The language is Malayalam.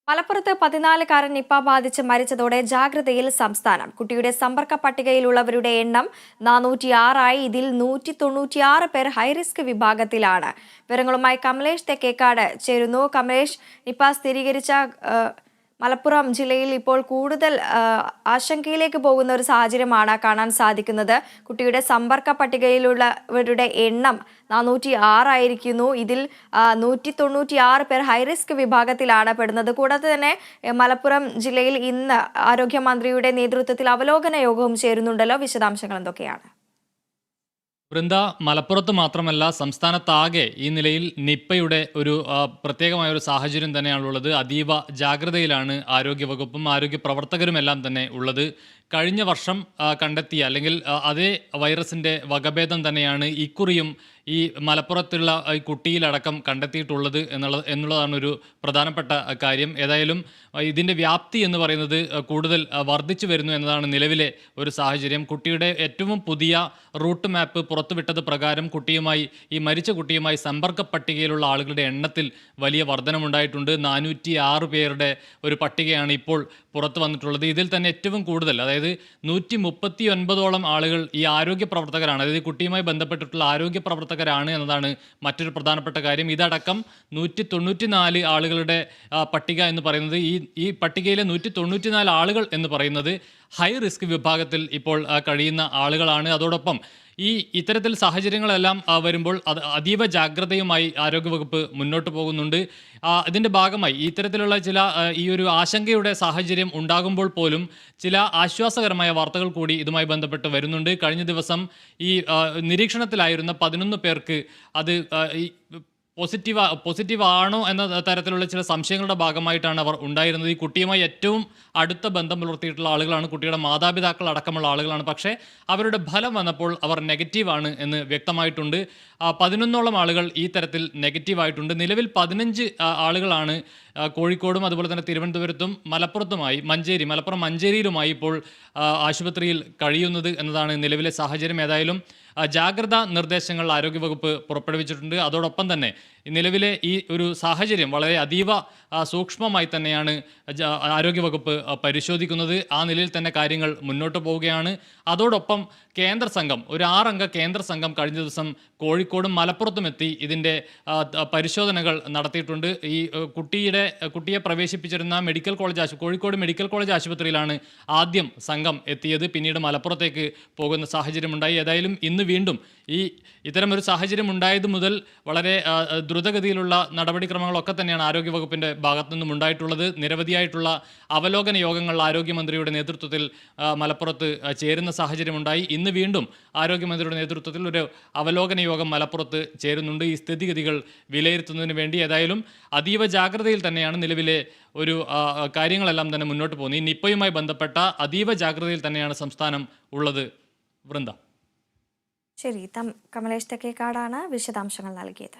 മലപ്പുറത്ത് 14-കാരൻ നിപ്പ ബാധിച്ച് മരിച്ചതോടെ ജാഗ്രതയിൽ സംസ്ഥാനം. കുട്ടിയുടെ സമ്പർക്ക പട്ടികയിലുള്ളവരുടെ എണ്ണം 406 ആയി. ഇതിൽ 196 പേർ ഹൈറിസ്ക് വിഭാഗത്തിലാണ്. വിവരങ്ങളുമായി കമലേഷ് തെക്കേക്കാട് ചേരുന്നു. കമലേഷ്, നിപ്പ സ്ഥിരീകരിച്ച മലപ്പുറം ജില്ലയിൽ ഇപ്പോൾ കൂടുതൽ ആശങ്കയിലേക്ക് പോകുന്ന ഒരു സാഹചര്യമാണ് കാണാൻ സാധിക്കുന്നത്. കുട്ടിയുടെ സമ്പർക്ക പട്ടികയിലുള്ളവരുടെ എണ്ണം 406 ആയിരിക്കുന്നു. ഇതിൽ 196 പേർ ഹൈറിസ്ക് വിഭാഗത്തിലാണ് പെടുന്നത്. കൂടാതെ തന്നെ മലപ്പുറം ജില്ലയിൽ ഇന്ന് ആരോഗ്യമന്ത്രിയുടെ നേതൃത്വത്തിൽ അവലോകന യോഗവും ചേരുന്നുണ്ടല്ലോ. വിശദാംശങ്ങൾ എന്തൊക്കെയാണ്? വൃന്ദ, മലപ്പുറത്ത് മാത്രമല്ല സംസ്ഥാനത്താകെ ഈ നിലയിൽ നിപ്പയുടെ ഒരു പ്രത്യേകമായ ഒരു സാഹചര്യം തന്നെയാണുള്ളത്. അതീവ ജാഗ്രതയിലാണ് ആരോഗ്യവകുപ്പും ആരോഗ്യ പ്രവർത്തകരുമെല്ലാം തന്നെ ഉള്ളത്. കഴിഞ്ഞ വർഷം കണ്ടെത്തിയ അല്ലെങ്കിൽ അതേ വൈറസിൻ്റെ വകഭേദം തന്നെയാണ് ഇക്കുറിയും ഈ മലപ്പുറത്തുള്ള ഈ കുട്ടിയിലടക്കം കണ്ടെത്തിയിട്ടുള്ളത് എന്നുള്ളതാണ് ഒരു പ്രധാനപ്പെട്ട കാര്യം. ഏതായാലും ഇതിൻ്റെ വ്യാപ്തി എന്ന് പറയുന്നത് കൂടുതൽ വർദ്ധിച്ചു വരുന്നു എന്നതാണ് നിലവിലെ ഒരു സാഹചര്യം. കുട്ടിയുടെ ഏറ്റവും പുതിയ റൂട്ട് മാപ്പ് പുറത്തുവിട്ടത് പ്രകാരം ഈ മരിച്ച കുട്ടിയുമായി സമ്പർക്ക പട്ടികയിലുള്ള ആളുകളുടെ എണ്ണത്തിൽ വലിയ വർധനമുണ്ടായിട്ടുണ്ട്. 406 പേരുടെ ഒരു പട്ടികയാണ് ഇപ്പോൾ പുറത്തു വന്നിട്ടുള്ളത്. ഇതിൽ തന്നെ ഏറ്റവും കൂടുതൽ, അതായത് 139ഓളം ആളുകൾ ഈ ആരോഗ്യ പ്രവർത്തകരാണ്. അതായത് കുട്ടിയുമായി ബന്ധപ്പെട്ടിട്ടുള്ള ആരോഗ്യ പ്രവർത്തകരാണ് എന്നതാണ് മറ്റൊരു പ്രധാനപ്പെട്ട കാര്യം. ഇതടക്കം 194 ആളുകളുടെ പട്ടിക എന്ന് പറയുന്നത്, ഈ പട്ടികയിലെ 194 ആളുകൾ എന്ന് പറയുന്നത് ഹൈ റിസ്ക് വിഭാഗത്തിൽ ഇപ്പോൾ കഴിയുന്ന ആളുകളാണ്. അതോടൊപ്പം ഇത്തരത്തിൽ സാഹചര്യങ്ങളെല്ലാം വരുമ്പോൾ അതീവ ജാഗ്രതയുമായി ആരോഗ്യവകുപ്പ് മുന്നോട്ട് പോകുന്നുണ്ട്. ഇതിൻ്റെ ഭാഗമായി ഇത്തരത്തിലുള്ള ചില ഈ ഒരു ആശങ്കയുടെ സാഹചര്യം ഉണ്ടാകുമ്പോൾ പോലും ചില ആശ്വാസകരമായ വാർത്തകൾ കൂടി ഇതുമായി ബന്ധപ്പെട്ട് വരുന്നുണ്ട്. കഴിഞ്ഞ ദിവസം ഈ നിരീക്ഷണത്തിലായിരുന്ന 11 പേർക്ക് അത് പോസിറ്റീവ് ആണോ എന്ന തരത്തിലുള്ള ചില സംശയങ്ങളുടെ ഭാഗമായിട്ടാണ് അവർ ഉണ്ടായിരുന്നത്. ഈ കുട്ടിയുമായി ഏറ്റവും അടുത്ത ബന്ധം പുലർത്തിയിട്ടുള്ള ആളുകളാണ്, കുട്ടിയുടെ മാതാപിതാക്കൾ അടക്കമുള്ള ആളുകളാണ്. പക്ഷേ അവരുടെ ഫലം വന്നപ്പോൾ അവർ നെഗറ്റീവാണ് എന്ന് വ്യക്തമായിട്ടുണ്ട്. 11ഓളം ആളുകൾ ഈ തരത്തിൽ നെഗറ്റീവായിട്ടുണ്ട്. നിലവിൽ 15 ആളുകളാണ് കോഴിക്കോടും അതുപോലെ തന്നെ തിരുവനന്തപുരത്തും മലപ്പുറം മഞ്ചേരിയിലുമായി ഇപ്പോൾ ആശുപത്രിയിൽ കഴിയുന്നത് എന്നതാണ് നിലവിലെ സാഹചര്യം. ഏതായാലും ജാഗ്രതാ നിർദ്ദേശങ്ങൾ ആരോഗ്യവകുപ്പ് പുറപ്പെടുവിച്ചിട്ടുണ്ട്. അതോടൊപ്പം തന്നെ നിലവിലെ ഈ ഒരു സാഹചര്യം വളരെ അതീവ സൂക്ഷ്മമായി തന്നെയാണ് ആരോഗ്യവകുപ്പ് പരിശോധിക്കുന്നത്. ആ നിലയിൽ തന്നെ കാര്യങ്ങൾ മുന്നോട്ട് പോവുകയാണ്. അതോടൊപ്പം കേന്ദ്ര സംഘം, ഒരു 6 അംഗ കേന്ദ്ര സംഘം കഴിഞ്ഞ ദിവസം കോഴിക്കോടും മലപ്പുറത്തും എത്തി ഇതിൻ്റെ പരിശോധനകൾ നടത്തിയിട്ടുണ്ട്. ഈ കുട്ടിയെ പ്രവേശിപ്പിച്ചിരുന്ന കോഴിക്കോട് മെഡിക്കൽ കോളേജ് ആശുപത്രിയിലാണ് ആദ്യം സംഘം എത്തിയത്. പിന്നീട് മലപ്പുറത്തേക്ക് പോകുന്ന സാഹചര്യമുണ്ടായി. ഏതായാലും ഇന്ന് വീണ്ടും ഇത്തരമൊരു സാഹചര്യം ഉണ്ടായത് മുതൽ വളരെ ദ്രുതഗതിയിലുള്ള നടപടിക്രമങ്ങളൊക്കെ തന്നെയാണ് ആരോഗ്യവകുപ്പിൻ്റെ ഭാഗത്തു നിന്നും ഉണ്ടായിട്ടുള്ളത്. നിരവധിയായിട്ടുള്ള അവലോകന യോഗങ്ങൾ ആരോഗ്യമന്ത്രിയുടെ നേതൃത്വത്തിൽ മലപ്പുറത്ത് ചേരുന്ന സാഹചര്യമുണ്ടായി. ഇന്ന് വീണ്ടും ആരോഗ്യമന്ത്രിയുടെ നേതൃത്വത്തിൽ ഒരു അവലോകന യോഗം മലപ്പുറത്ത് ചേരുന്നുണ്ട് ഈ സ്ഥിതിഗതികൾ വിലയിരുത്തുന്നതിന് വേണ്ടി. ഏതായാലും അതീവ ജാഗ്രതയിൽ തന്നെയാണ് നിലവിലെ ഒരു കാര്യങ്ങളെല്ലാം തന്നെ മുന്നോട്ട് പോകുന്നത്. ഈ നിപ്പയുമായി ബന്ധപ്പെട്ട അതീവ ജാഗ്രതയിൽ തന്നെയാണ് സംസ്ഥാനം ഉള്ളത്. വൃന്ദ. ശരി, കമലേഷ് തെക്കേക്കാടാണ് വിശദാംശങ്ങൾ നൽകിയത്.